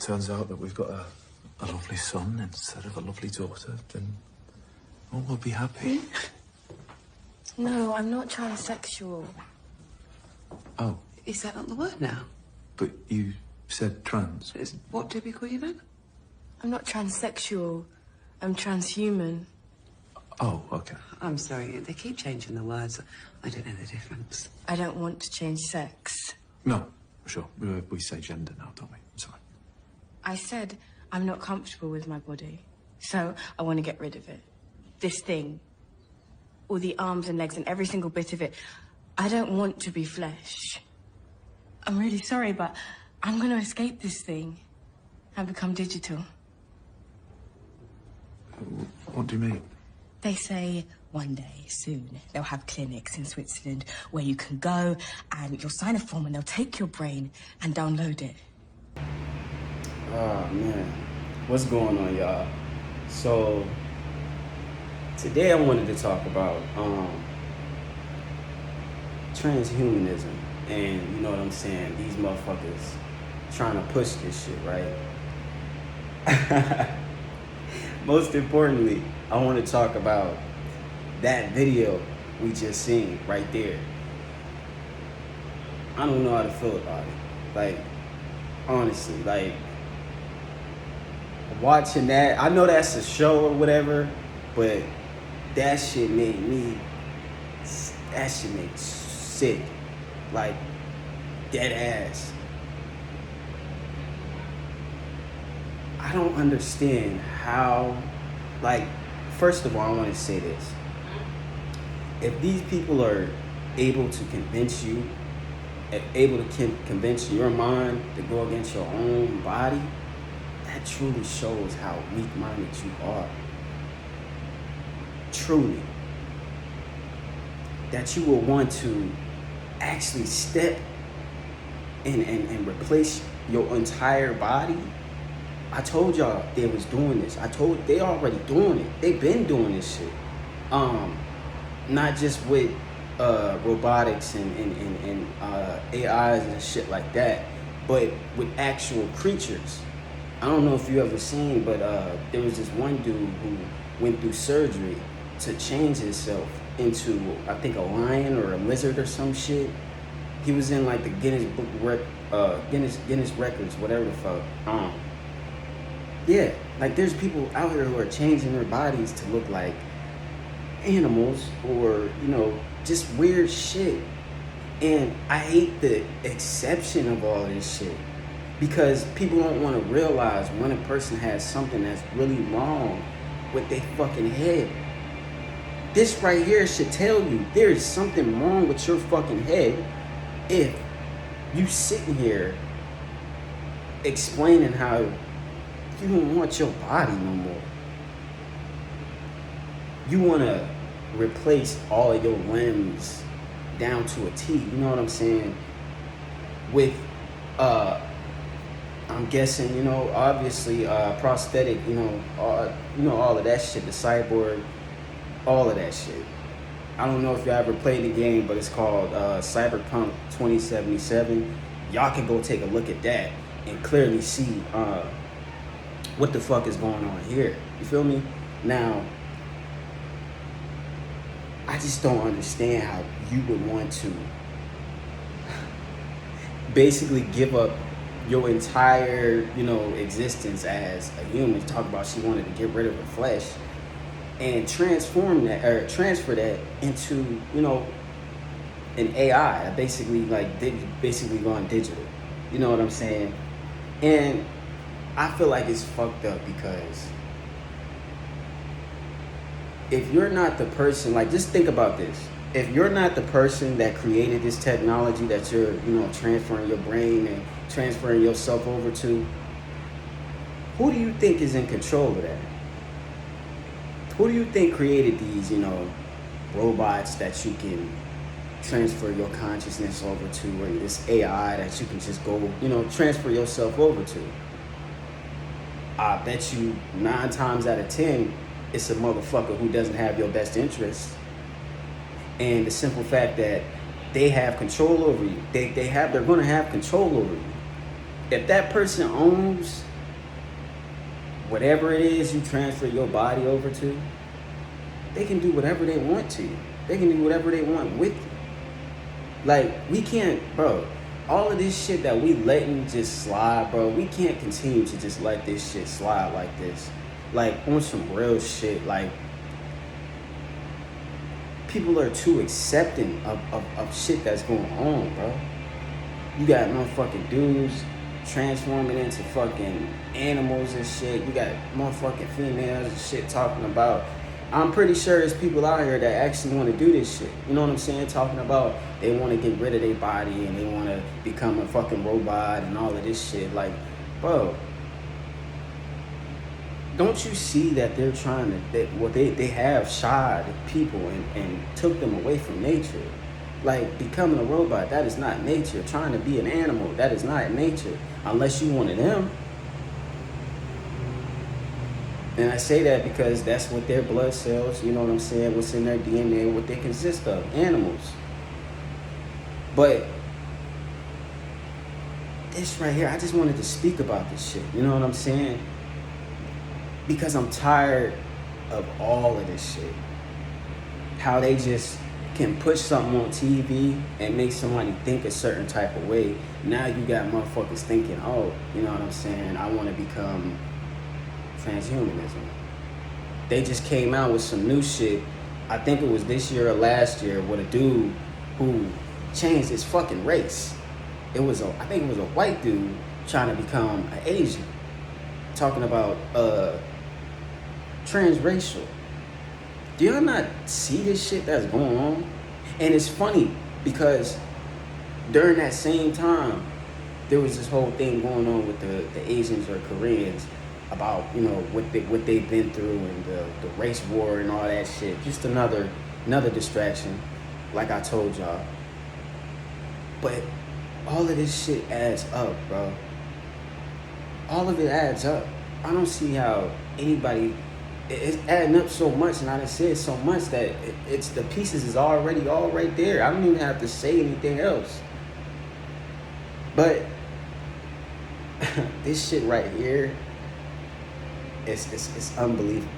turns out that we've got a lovely son instead of a lovely daughter, then all will be happy. No, I'm not transsexual. Oh. Is that not the word now? But you said trans. What did we call you then? I'm not transsexual. I'm transhuman. Oh, okay. I'm sorry, they keep changing the words. I don't know the difference. I don't want to change sex. No, sure. We say gender now, don't we? I'm sorry. I said I'm not comfortable with my body, so I want to get rid of it. This thing. All the arms and legs and every single bit of it. I don't want to be flesh. I'm really sorry, but I'm going to escape this thing and become digital. What do you mean? They say one day, soon, they'll have clinics in Switzerland where you can go and you'll sign a form and they'll take your brain and download it. Oh, man. What's going on, y'all? So, today I wanted to talk about transhumanism. And you know what I'm saying? These motherfuckers trying to push this shit, right? Most importantly, I want to talk about that video we just seen right there. I don't know how to feel about it. Like, honestly, like, watching that, I know that's a show or whatever, but that shit made me sick. Like, dead ass. I don't understand how, like, first of all, I want to say this. If these people are able to convince you, able to convince your mind to go against your own body, that truly shows how weak-minded you are. Truly. That you will want to actually step and replace your entire body. I told y'all they was doing this. They already doing it. They've been doing this shit. Not just with robotics and AIs and shit like that, but with actual creatures. I don't know if you ever seen, but there was this one dude who went through surgery to change himself into, I think, a lion or a lizard or some shit. He was in like the Guinness Records, whatever the fuck. Yeah, like there's people out here who are changing their bodies to look like animals or, you know, just weird shit. And I hate the exception of all this shit because people don't want to realize when a person has something that's really wrong with their fucking head. This right here should tell you there is something wrong with your fucking head if you sitting here explaining how you don't want your body no more. You want to replace all of your limbs down to a T, you know what I'm saying? With, I'm guessing, you know, obviously prosthetic, you know, all of that shit, the cyborg, all of that shit. I don't know if y'all ever played the game, but it's called Cyberpunk 2077. Y'all can go take a look at that and clearly see what the fuck is going on here. You feel me? Now, I just don't understand how you would want to basically give up your entire, you know, existence as a human. Talk about she wanted to get rid of her flesh and transform that or transfer that into, you know, an AI, basically going digital. You know what I'm saying? And I feel like it's fucked up because if you're not the person, like, just think about this. If you're not the person that created this technology that you're, you know, transferring your brain and transferring yourself over to, who do you think is in control of that? Who do you think created these, you know, robots that you can transfer your consciousness over to, or this AI that you can just go, you know, transfer yourself over to? I bet you 9 times out of 10, it's a motherfucker who doesn't have your best interests. And the simple fact that they have control over you, they're gonna have control over you. If that person owns whatever it is you transfer your body over to, they can do whatever they want to you. They can do whatever they want with you. Like, we can't, bro, all of this shit that we letting just slide, bro, we can't continue to just let this shit slide like this. Like, on some real shit, like, people are too accepting of shit that's going on, bro. You got motherfucking dudes transforming into fucking animals and shit. You got motherfucking females and shit talking about. I'm pretty sure there's people out here that actually want to do this shit. You know what I'm saying? Talking about they want to get rid of their body and they want to become a fucking robot and all of this shit. Like, bro, don't you see that they're trying to, they have shied people and took them away from nature? Like, becoming a robot, that is not nature. Trying to be an animal, that is not nature. Unless you one of them. And I say that because that's what their blood cells, you know what I'm saying, what's in their DNA, what they consist of, animals. But this right here, I just wanted to speak about this shit, you know what I'm saying? Because I'm tired of all of this shit. How they just can push something on TV and make somebody think a certain type of way. Now you got motherfuckers thinking, oh, you know what I'm saying, I want to become transhumanism. They just came out with some new shit. I think it was this year or last year with a dude who changed his fucking race. I think it was a white dude trying to become an Asian. Talking about transracial. Do y'all not see this shit that's going on? And it's funny because during that same time, there was this whole thing going on with the Asians or Koreans about, you know, what they've been through and the race war and all that shit. Just another distraction, like I told y'all. But all of this shit adds up, bro. All of it adds up. I don't see how anybody, it's adding up so much, and I done said so much that it's the pieces is already all right there. I don't even have to say anything else. But this shit right here, it's unbelievable.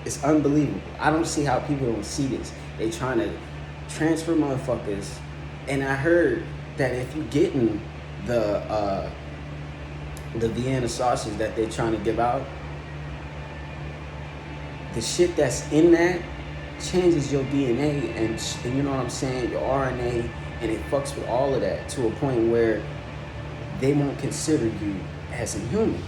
It's unbelievable. I don't see how people don't see this. They trying to transfer motherfuckers, and I heard that if you getting the Vienna sausage that they're trying to give out, the shit that's in that changes your DNA and you know what I'm saying, your RNA, and it fucks with all of that to a point where they won't consider you as a human.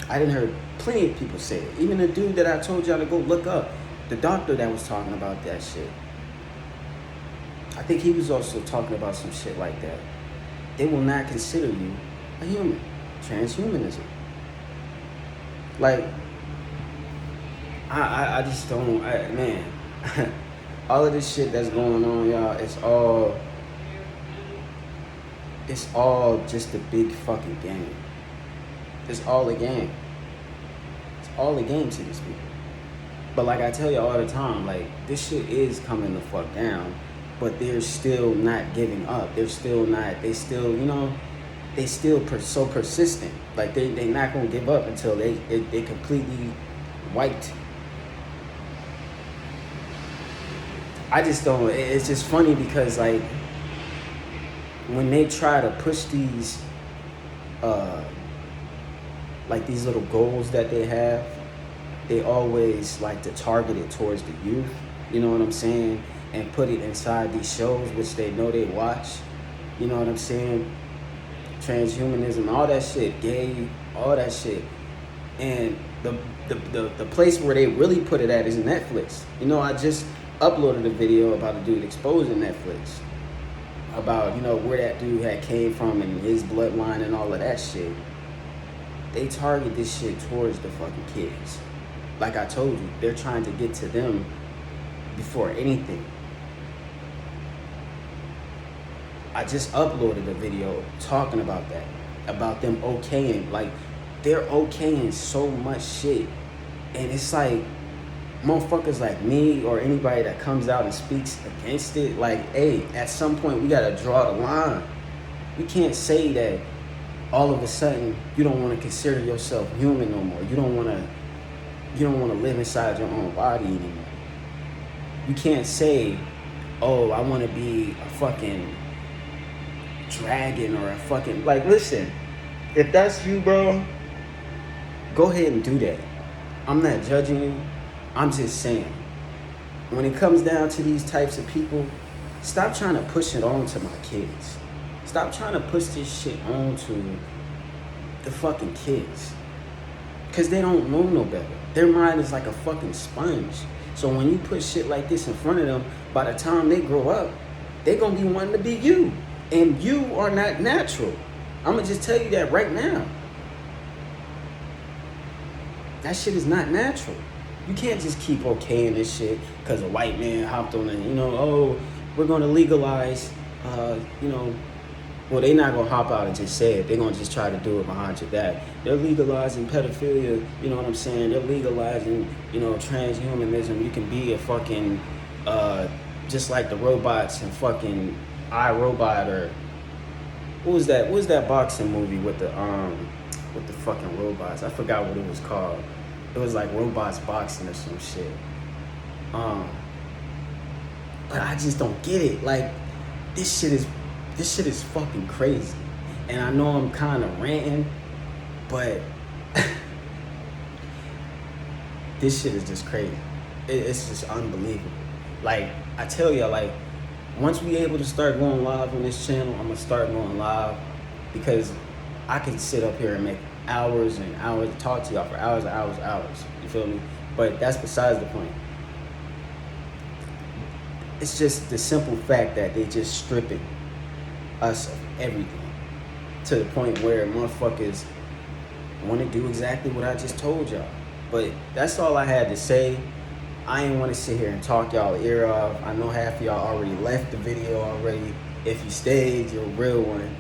I done heard plenty of people say it. Even the dude that I told y'all to go look up, the doctor that was talking about that shit. I think he was also talking about some shit like that. They will not consider you a human. Transhumanism. Like, I just don't, man. All of this shit that's going on, y'all, it's all just a big fucking game. It's all a game. It's all a game to these people. But like I tell you all the time, like, this shit is coming the fuck down, but they're still not giving up. They're still not, they still, you know, they still so persistent. Like, they not gonna give up until they completely wiped. I just don't, it's just funny because, like, when they try to push these, like, these little goals that they have, they always like to target it towards the youth, you know what I'm saying? And put it inside these shows, which they know they watch, you know what I'm saying? Transhumanism, all that shit, gay, all that shit. And the place where they really put it at is Netflix. You know, I just uploaded a video about a dude exposing Netflix, about, you know, where that dude had came from and his bloodline and all of that shit. They target this shit towards the fucking kids. Like I told you, they're trying to get to them before anything. I just uploaded a video talking about that, about them okaying, like, they're okaying so much shit. And it's like, motherfuckers like me or anybody that comes out and speaks against it, like, hey, at some point we gotta draw the line. We can't say that all of a sudden you don't want to consider yourself human no more. You don't want to live inside your own body anymore. You can't say, oh, I want to be a fucking dragon or a fucking, like, listen, if that's you, bro, go ahead and do that. I'm not judging you. I'm just saying, when it comes down to these types of people, stop trying to push it on to my kids. Stop trying to push this shit on to the fucking kids. Because they don't know no better. Their mind is like a fucking sponge. So when you put shit like this in front of them, by the time they grow up, they're going to be wanting to be you. And you are not natural. I'm going to just tell you that right now. That shit is not natural. You can't just keep okaying this shit because a white man hopped on it, oh, we're going to legalize, well, they're not going to hop out and just say it. They're going to just try to do it behind your back. They're legalizing pedophilia, you know what I'm saying? They're legalizing, transhumanism. You can be a fucking, just like the robots and fucking iRobot, or what was that boxing movie with the fucking robots? I forgot what it was called. It was like robots boxing or some shit. But I just don't get it. Like, this shit is fucking crazy. And I know I'm kind of ranting, but this shit is just crazy. It's just unbelievable. Like, I tell y'all, like, once we able to start going live on this channel, I'm gonna start going live, because I can sit up here and make hours and hours, talk to y'all for hours and hours and hours. You feel me? But that's besides the point. It's just the simple fact that they just stripping us of everything to the point where motherfuckers want to do exactly what I just told y'all. But that's all I had to say. I ain't want to sit here and talk y'all ear off. I know half of y'all already left the video already. If you stayed, you're a real one.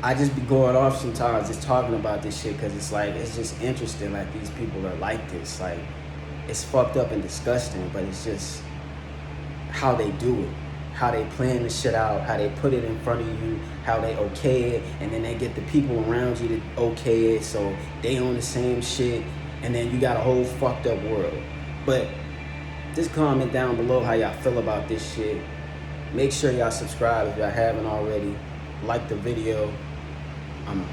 I just be going off sometimes just talking about this shit because it's like, it's just interesting. Like, these people are like this. Like, it's fucked up and disgusting, but it's just how they do it. How they plan the shit out, how they put it in front of you, how they okay it, and then they get the people around you to okay it, so they on the same shit, and then you got a whole fucked up world. But just comment down below how y'all feel about this shit. Make sure y'all subscribe if y'all haven't already. Like the video. I'm